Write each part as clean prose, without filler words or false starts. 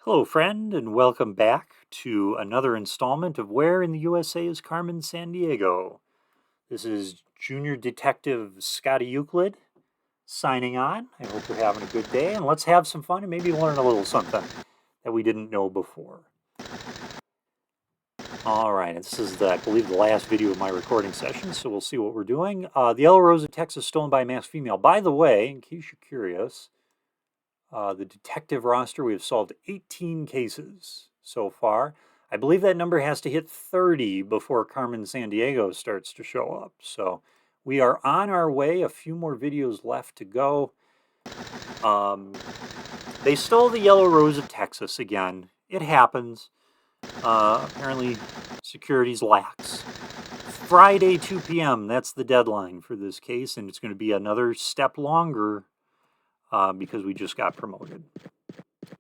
Hello, friend, and welcome back to another installment of Where in the USA is Carmen Sandiego? This is Junior Detective Scotty Euclid signing on. I hope you're having a good day, and let's have some fun and maybe learn a little something that we didn't know before. All right, and this is, I believe, the last video of my recording session, so we'll see what we're doing. The Yellow Rose of Texas stolen by a masked female. By the way, in case you're curious, the detective roster, we have solved 18 cases so far. I believe that number has to hit 30 before Carmen Sandiego starts to show up. So we are on our way. A few more videos left to go. They stole the Yellow Rose of Texas again. It happens. Apparently, security's lax. Friday, 2 p.m. That's the deadline for this case, and it's going to be another step longer because we just got promoted.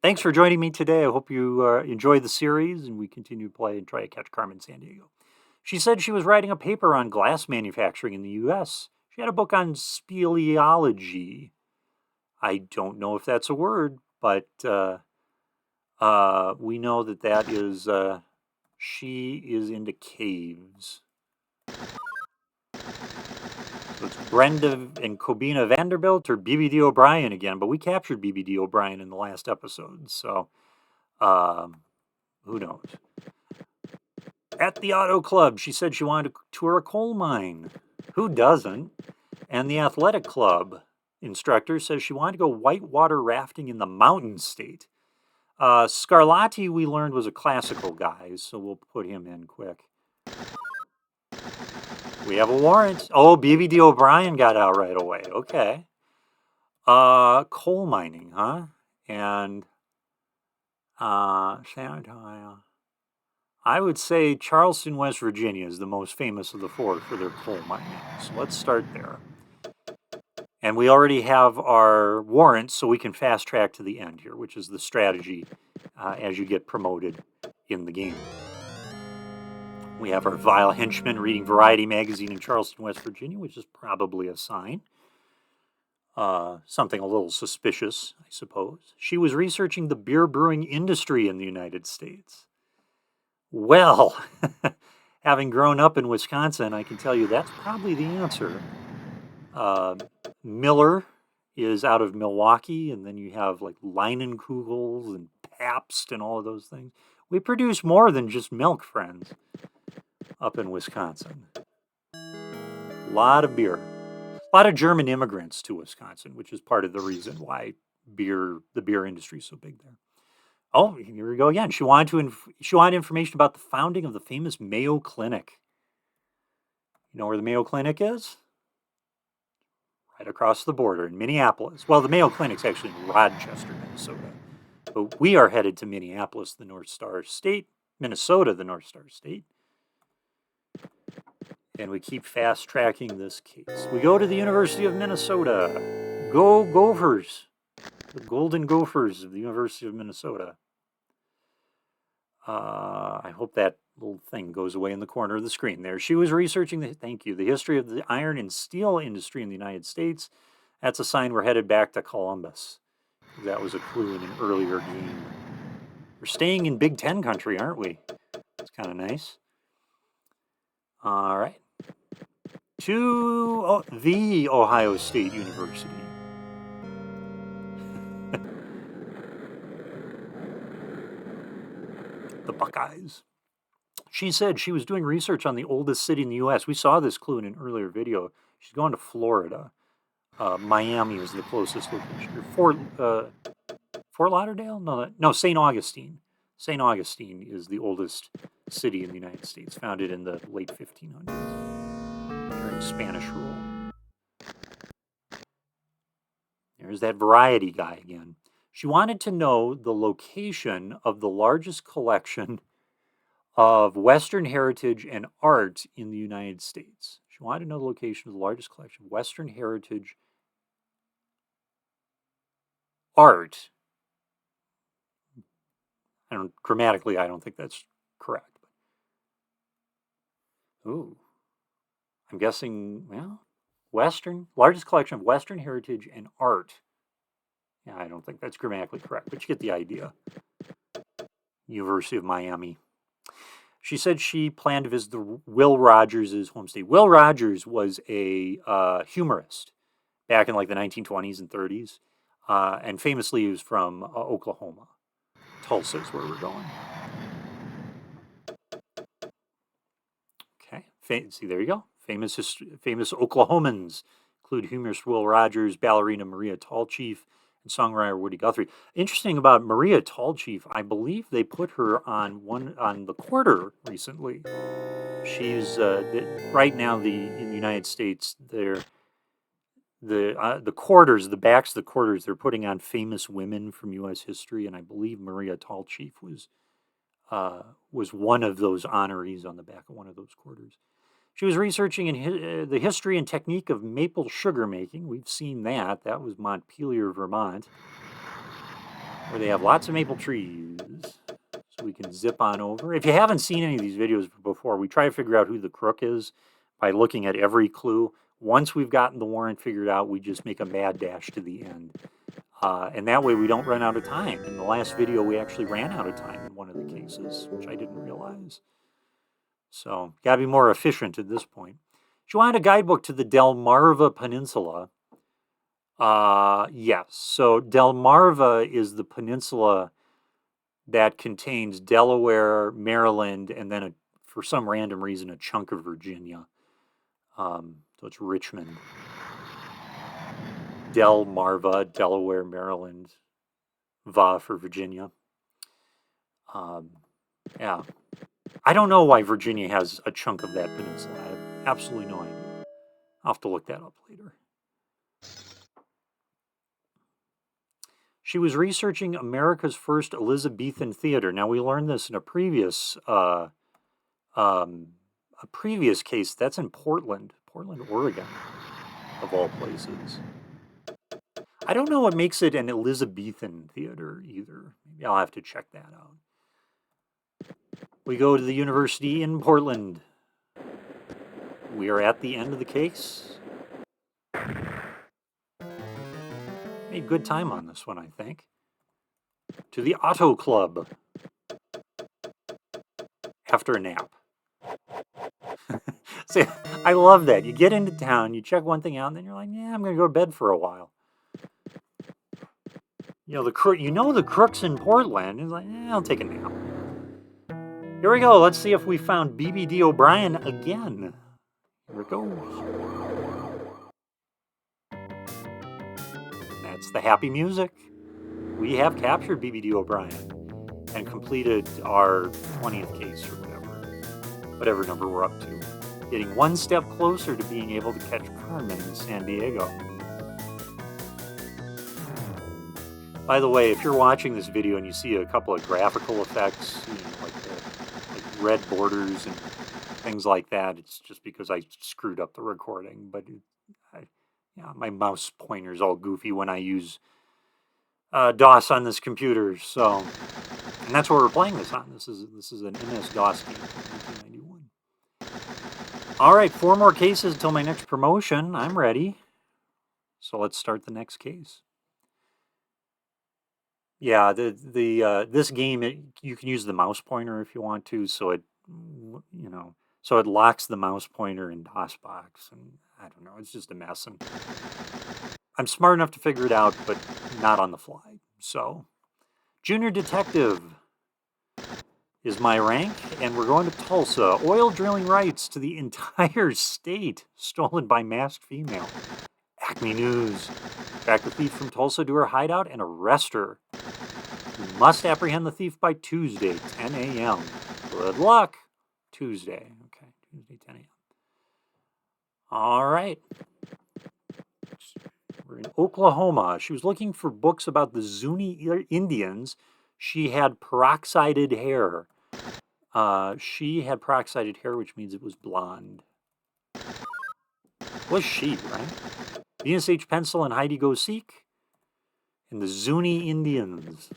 Thanks for joining me today. I hope you enjoy the series and we continue to play and try to catch Carmen Sandiego. She said she was writing a paper on glass manufacturing in the U.S. She had a book on speleology. I don't know if that's a word, but we know that is, she is into caves. So it's Brenda and Kobina Vanderbilt or BBD O'Brien again, but we captured BBD O'Brien in the last episode, so who knows? At the auto club, she said she wanted to tour a coal mine. Who doesn't? And the athletic club instructor says she wanted to go whitewater rafting in the Mountain State. Scarlatti, we learned, was a classical guy, so we'll put him in quick. We have a warrant. Oh, BBD O'Brien got out right away. Okay. Coal mining, huh? And San Antonio. I would say Charleston, West Virginia is the most famous of the four for their coal mining. So let's start there. And we already have our warrants, so we can fast track to the end here, which is the strategy as you get promoted in the game. We have our vile henchman reading Variety magazine in Charleston, West Virginia, which is probably a sign. Something a little suspicious, I suppose. She was researching the beer brewing industry in the United States. Well, having grown up in Wisconsin, I can tell you that's probably the answer. Miller is out of Milwaukee, and then you have like Leinenkugels and Pabst and all of those things. We produce more than just milk, friends, up in Wisconsin. A lot of beer. A lot of German immigrants to Wisconsin, which is part of the reason why the beer industry is so big there. Oh, here we go again. She wanted information about the founding of the famous Mayo Clinic. You know where the Mayo Clinic is? Right across the border in Minneapolis. Well, the Mayo Clinic's actually in Rochester, Minnesota. But we are headed to Minneapolis, the North Star State. Minnesota, the North Star State. And we keep fast tracking this case. We go to the University of Minnesota. Go Gophers. The Golden Gophers of the University of Minnesota. I hope that little thing goes away in the corner of the screen there. She was researching the history of the iron and steel industry in the United States. That's a sign we're headed back to Columbus. That was a clue in an earlier game. We're staying in Big Ten country, aren't we? It's kind of nice. All right. To the Ohio State University. The Buckeyes. She said she was doing research on the oldest city in the U.S. We saw this clue in an earlier video. She's going to Florida. Miami is the closest location. Fort Lauderdale? No, St. Augustine. St. Augustine is the oldest city in the United States, founded in the late 1500s during Spanish rule. There's that Variety guy again. She wanted to know the location of the largest collection of Western heritage and art in the United States. She wanted to know the location of the largest collection of Western heritage art. Grammatically, I don't think that's correct. Ooh, I'm guessing, well, largest collection of Western heritage and art. Yeah, I don't think that's grammatically correct, but you get the idea. University of Miami. She said she planned to visit the Will Rogers' home state. Will Rogers was a humorist back in like the 1920s and 30s. And famously, he was from Oklahoma. Tulsa is where we're going. Okay, see, there you go. Famous Oklahomans include humorist Will Rogers, ballerina Maria Tallchief, and songwriter Woody Guthrie. Interesting about Maria Tallchief, I believe they put her on the Quarter recently. She's right now in the United States. The quarters, the backs of the quarters, they're putting on famous women from U.S. history, and I believe Maria Tallchief was one of those honorees on the back of one of those quarters. She was researching the history and technique of maple sugar making. We've seen that. That was Montpelier, Vermont, where they have lots of maple trees. So we can zip on over. If you haven't seen any of these videos before, we try to figure out who the crook is by looking at every clue. Once we've gotten the warrant figured out, we just make a mad dash to the end. And that way we don't run out of time. In the last video, we actually ran out of time in one of the cases, which I didn't realize. So, gotta be more efficient at this point. She wanted a guidebook to the Delmarva Peninsula. Yes. So, Delmarva is the peninsula that contains Delaware, Maryland, and then, for some random reason, a chunk of Virginia. So, it's Richmond. Delmarva, Delaware, Maryland, Va for Virginia. Yeah. I don't know why Virginia has a chunk of that peninsula. I have absolutely no idea. I'll have to look that up later. She was researching America's first Elizabethan theater. Now, we learned this in a previous case. That's in Portland, Oregon, of all places. I don't know what makes it an Elizabethan theater either. Maybe I'll have to check that out. We go to the university in Portland. We are at the end of the case. Made good time on this one, I think. To the Auto Club. After a nap. See, I love that. You get into town, you check one thing out, and then you're like, yeah, I'm going to go to bed for a while. The crook's in Portland. He's like, I'll take a nap. Here we go. Let's see if we found BBD O'Brien again. Here it goes. That's the happy music. We have captured BBD O'Brien and completed our 20th case or whatever number we're up to. Getting one step closer to being able to catch Carmen Sandiego. By the way, if you're watching this video and you see a couple of graphical effects, like red borders and things like that, it's just because I screwed up the recording. But my mouse pointer's all goofy when I use DOS on this computer. So, and that's what we're playing this on. This is an MS-DOS game from 1991. All right, 4 more cases until my next promotion. I'm ready. So let's start the next case. Yeah, this game, you can use the mouse pointer if you want to, so it locks the mouse pointer in DOSBox, and I don't know, it's just a mess. And I'm smart enough to figure it out, but not on the fly. So, Junior Detective is my rank, and we're going to Tulsa. Oil drilling rights to the entire state stolen by masked female. ACME News. Track the thief from Tulsa to her hideout and arrest her. You must apprehend the thief by Tuesday, 10 a.m. Good luck. Tuesday. Okay, Tuesday, 10 a.m. All right. We're in Oklahoma. She was looking for books about the Zuni Indians. She had peroxided hair. She had peroxided hair, which means it was blonde. Was she, right? Venus H. Pencil and Heidi Go Seek. And the Zuni Indians.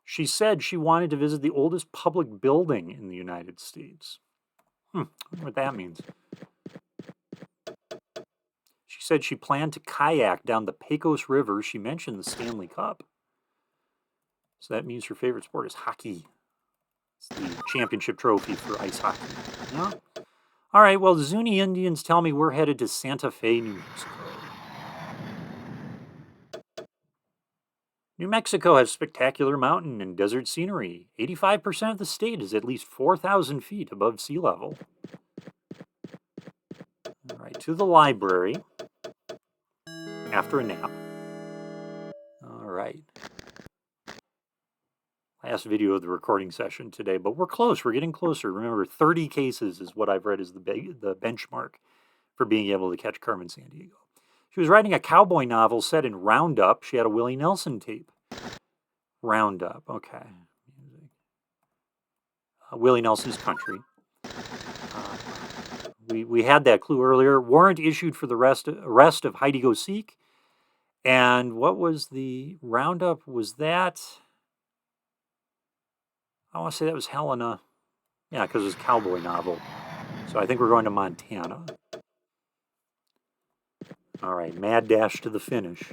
She said she wanted to visit the oldest public building in the United States. I wonder what that means. She said she planned to kayak down the Pecos River. She mentioned the Stanley Cup. So that means her favorite sport is hockey. It's the championship trophy for ice hockey. No? All right, well, the Zuni Indians tell me we're headed to Santa Fe, New Mexico. New Mexico has spectacular mountain and desert scenery. 85% of the state is at least 4,000 feet above sea level. All right, to the library after a nap. All right. Last video of the recording session today, but we're close. We're getting closer. Remember, 30 cases is what I've read is the benchmark for being able to catch Carmen Sandiego. She was writing a cowboy novel set in Roundup. She had a Willie Nelson tape. Roundup, okay. Willie Nelson's Country. We had that clue earlier. Warrant issued for the arrest of Heidi Go Seek. And what was the Roundup? Was that? I want to say that was Helena. Yeah, because it was a cowboy novel. So I think we're going to Montana. All right, mad dash to the finish.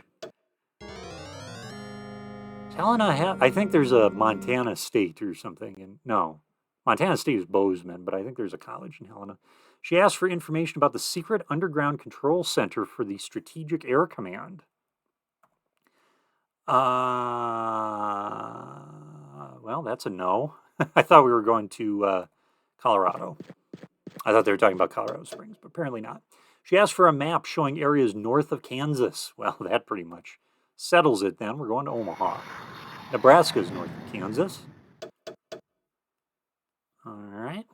Helena, I think there's a Montana State or something. And no, Montana State is Bozeman, but I think there's a college in Helena. She asked for information about the secret underground control center for the Strategic Air Command. Well, that's a no. I thought we were going to Colorado. I thought they were talking about Colorado Springs, but apparently not. She asked for a map showing areas north of Kansas. Well, that pretty much settles it then. We're going to Omaha. Nebraska is north of Kansas. All right.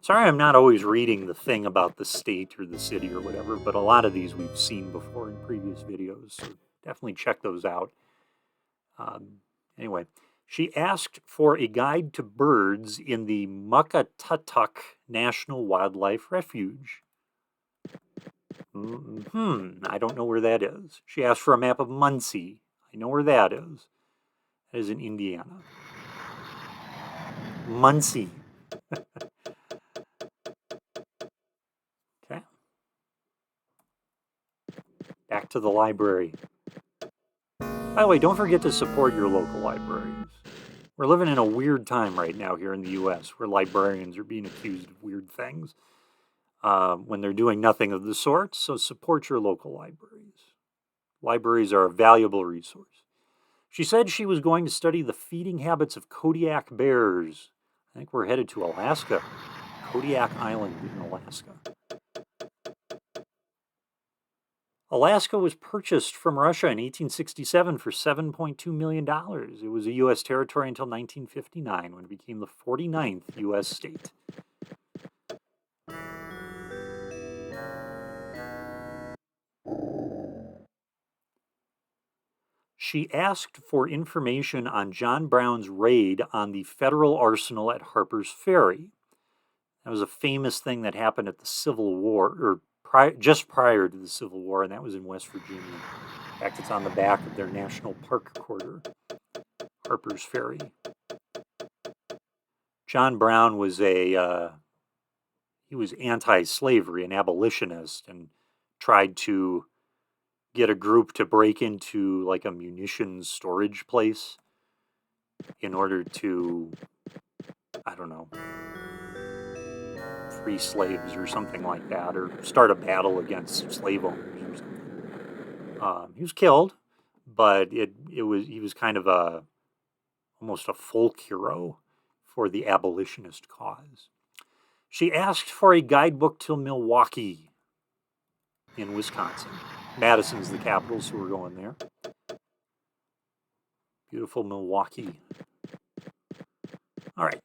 Sorry I'm not always reading the thing about the state or the city or whatever, but a lot of these we've seen before in previous videos, so definitely check those out. Anyway, she asked for a guide to birds in the Muckatuck National Wildlife Refuge. I don't know where that is. She asked for a map of Muncie. I know where that is. That is in Indiana. Muncie. Okay. Back to the library. By the way, don't forget to support your local libraries. We're living in a weird time right now here in the U.S. where librarians are being accused of weird things when they're doing nothing of the sort, so support your local libraries. Libraries are a valuable resource. She said she was going to study the feeding habits of Kodiak bears. I think we're headed to Alaska. Kodiak Island in Alaska. Alaska was purchased from Russia in 1867 for $7.2 million. It was a U.S. territory until 1959 when it became the 49th U.S. state. She asked for information on John Brown's raid on the federal arsenal at Harper's Ferry. That was a famous thing that happened at the Civil War, or just prior to the Civil War, and that was in West Virginia. In fact, it's on the back of their National Park Quarter, Harper's Ferry. John Brown was he was anti-slavery, an abolitionist, and tried to get a group to break into like a munitions storage place in order to, I don't know, free slaves or something like that, or start a battle against slave owners or something. He was killed, but he was kind of almost a folk hero for the abolitionist cause. She asked for a guidebook to Milwaukee in Wisconsin. Madison's the capital, so we're going there. Beautiful Milwaukee. All right.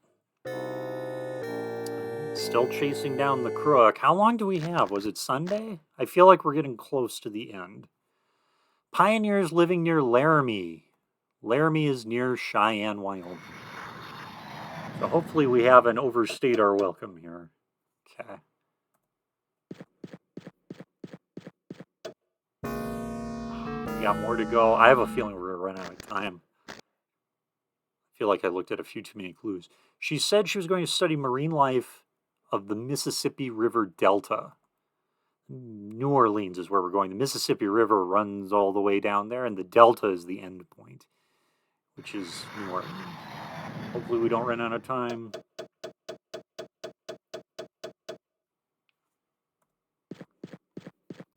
Still chasing down the crook. How long do we have? Was it Sunday? I feel like we're getting close to the end. Pioneers living near Laramie. Laramie is near Cheyenne, Wyoming. So hopefully we haven't overstayed our welcome here. Okay. We got more to go. I have a feeling we're going to run out of time. I feel like I looked at a few too many clues. She said she was going to study marine life of the Mississippi River Delta. New Orleans is where we're going. The Mississippi River runs all the way down there, and the Delta is the end point, which is New Orleans. Hopefully we don't run out of time.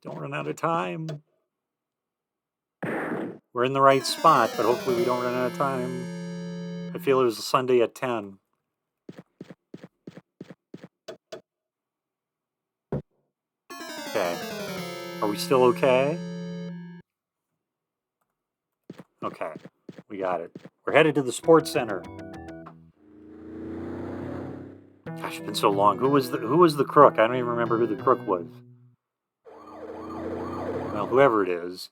Don't run out of time. We're in the right spot, but hopefully we don't run out of time. I feel it was Sunday at 10. Okay. Are we still okay? Okay. We got it. We're headed to the sports center. Gosh, it's been so long. Who was the crook? I don't even remember who the crook was. Well, whoever it is,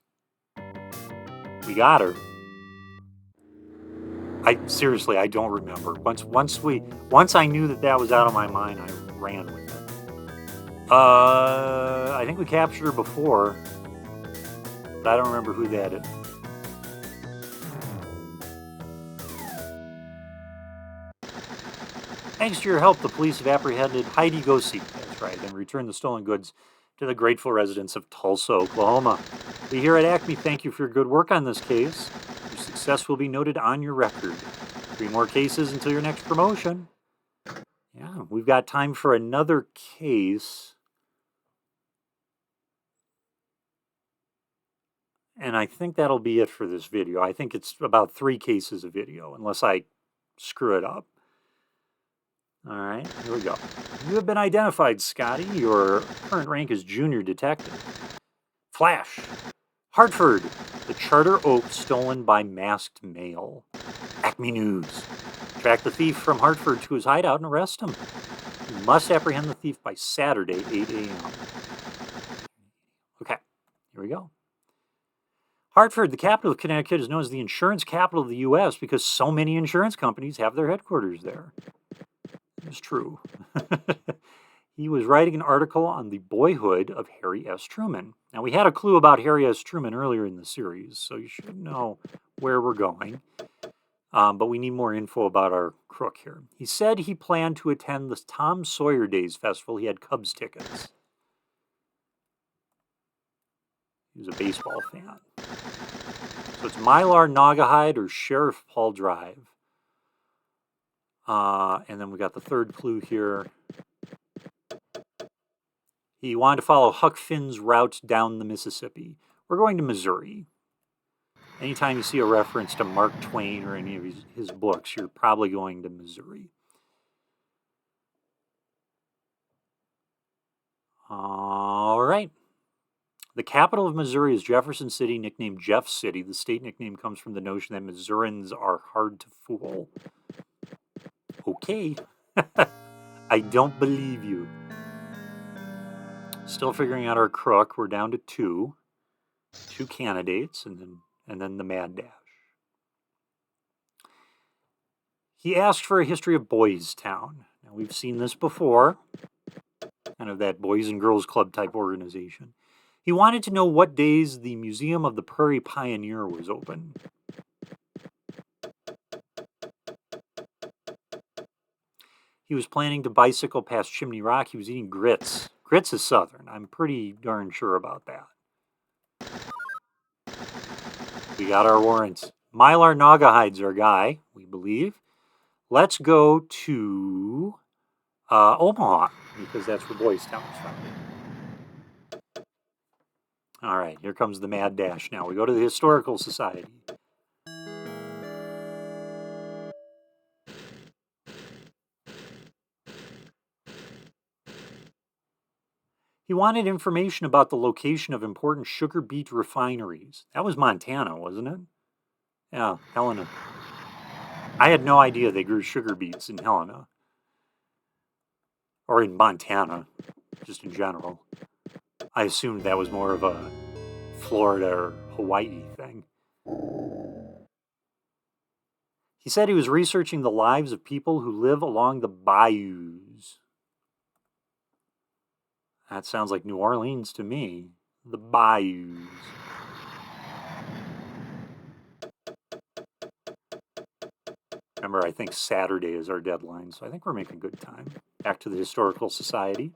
we got her. Seriously, I don't remember. Once I knew that was out of my mind, I ran with it. I think we captured her before, but I don't remember who that is. Thanks to your help, the police have apprehended Heidi Gossi, that's right, and returned the stolen goods to the grateful residents of Tulsa, Oklahoma. We here at ACME thank you for your good work on this case. Your success will be noted on your record. 3 more cases until your next promotion. Yeah, we've got time for another case. And I think that'll be it for this video. I think it's about 3 cases of video, unless I screw it up. All right, here we go. You have been identified, Scotty. Your current rank is junior detective. Flash. Hartford. The Charter Oak stolen by masked male. ACME News. Track the thief from Hartford to his hideout and arrest him. You must apprehend the thief by Saturday, 8 a.m. Okay, here we go. Hartford, the capital of Connecticut, is known as the insurance capital of the U.S. because so many insurance companies have their headquarters there. It's true. He was writing an article on the boyhood of Harry S. Truman. Now, we had a clue about Harry S. Truman earlier in the series, so you should know where we're going. But we need more info about our crook here. He said he planned to attend the Tom Sawyer Days Festival. He had Cubs tickets. He was a baseball fan. So it's Mylar Naugahyde or Sheriff Paul Drive. And then we got the third clue here. He wanted to follow Huck Finn's route down the Mississippi. We're going to Missouri. Anytime you see a reference to Mark Twain or any of his books, you're probably going to Missouri. All right. The capital of Missouri is Jefferson City, nicknamed Jeff City. The state nickname comes from the notion that Missourians are hard to fool. Okay. I don't believe you. Still figuring out our crook. We're down to 2 candidates, and then the mad dash. He asked for a history of Boys Town. Now, we've seen this before, kind of that Boys and Girls Club type organization. He wanted to know what days the Museum of the Prairie Pioneer was open. He was planning to bicycle past Chimney Rock. He was eating grits. Grits is Southern. I'm pretty darn sure about that. We got our warrants. Mylar Naugahyde's our guy, we believe. Let's go to Omaha, because that's where Boys Town is from. All right, here comes the mad dash now. We go to the Historical Society. He wanted information about the location of important sugar beet refineries. That was Montana, wasn't it? Yeah, Helena. I had no idea they grew sugar beets in Helena. Or in Montana, just in general. I assumed that was more of a Florida or Hawaii thing. He said he was researching the lives of people who live along the bayous. That sounds like New Orleans to me. The bayous. Remember, I think Saturday is our deadline, so I think we're making good time. Back to the Historical Society.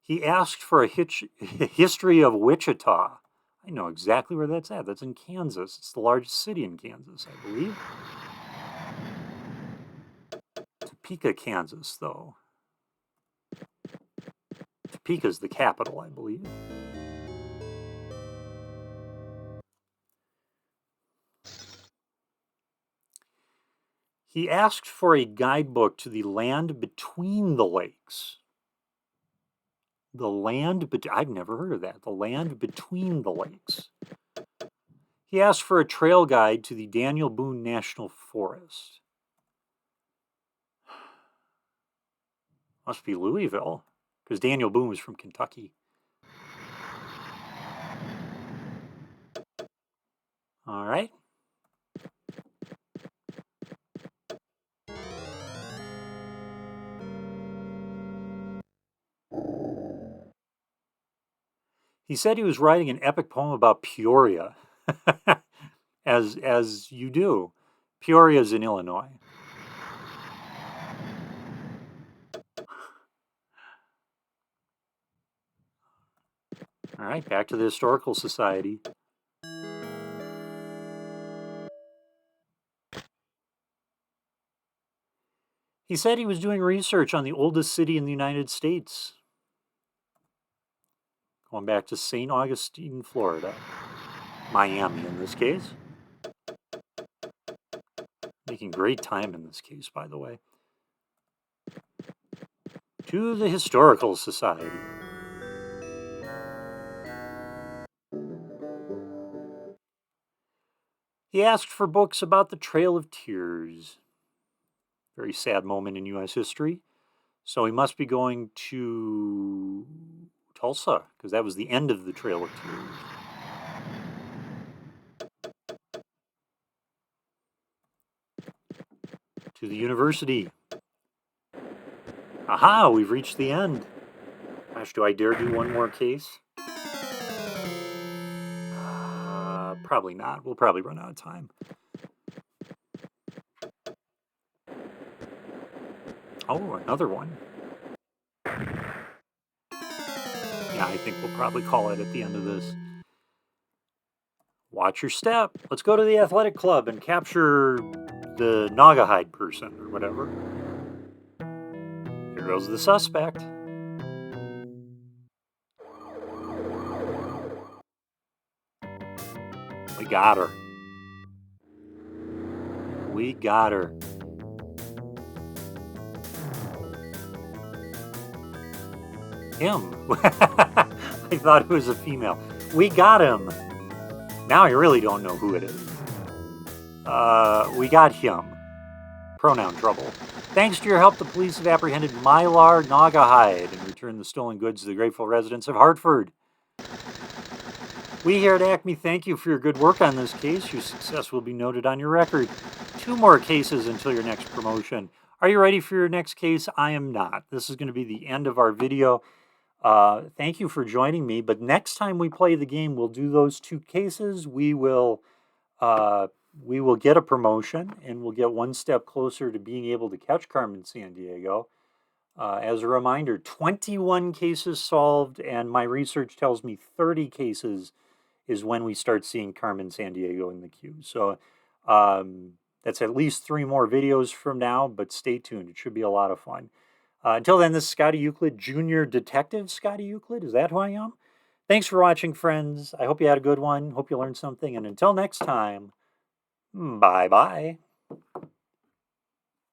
He asked for a history of Wichita. I know exactly where that's at. That's in Kansas. It's the largest city in Kansas, I believe. Topeka, Kansas, though. Topeka's the capital, I believe. He asked for a guidebook to the land between the lakes. I've never heard of that. The land between the lakes. He asked for a trail guide to the Daniel Boone National Forest. Must be Louisville, because Daniel Boone was from Kentucky. All right. He said he was writing an epic poem about Peoria, as you do. Peoria's in Illinois. All right, back to the Historical Society. He said he was doing research on the oldest city in the United States. Going back to St. Augustine, Florida. Miami in this case. Making great time in this case, by the way. To the Historical Society. He asked for books about the Trail of Tears. Very sad moment in U.S. history. So he must be going to Tulsa, because that was the end of the Trail of Tears. To the university. Aha, we've reached the end. Gosh, do I dare do one more case? Probably not. We'll probably run out of time. Oh, another one. Yeah, I think we'll probably call it at the end of this. Watch your step. Let's go to the athletic club and capture the Naugahyde person or whatever. Here goes the suspect. We got her. We got her. Him. I thought it was a female. We got him. Now I really don't know who it is. We got him. Pronoun trouble. Thanks to your help, the police have apprehended Mylar Naugahyde and returned the stolen goods to the grateful residents of Hartford. We here at ACME thank you for your good work on this case. Your success will be noted on your record. 2 more cases until your next promotion. Are you ready for your next case? I am not. This is going to be the end of our video. Thank you for joining me. But next time we play the game, we'll do those 2 cases. We will get a promotion, and we'll get one step closer to being able to catch Carmen Sandiego. As a reminder, 21 cases solved, and my research tells me 30 cases is when we start seeing Carmen Sandiego in the queue. So that's at least 3 more videos from now, but stay tuned. It should be a lot of fun. Until then, this is Scotty Euclid, Junior Detective Scotty Euclid. Is that who I am? Thanks for watching, friends. I hope you had a good one. Hope you learned something. And until next time, bye-bye.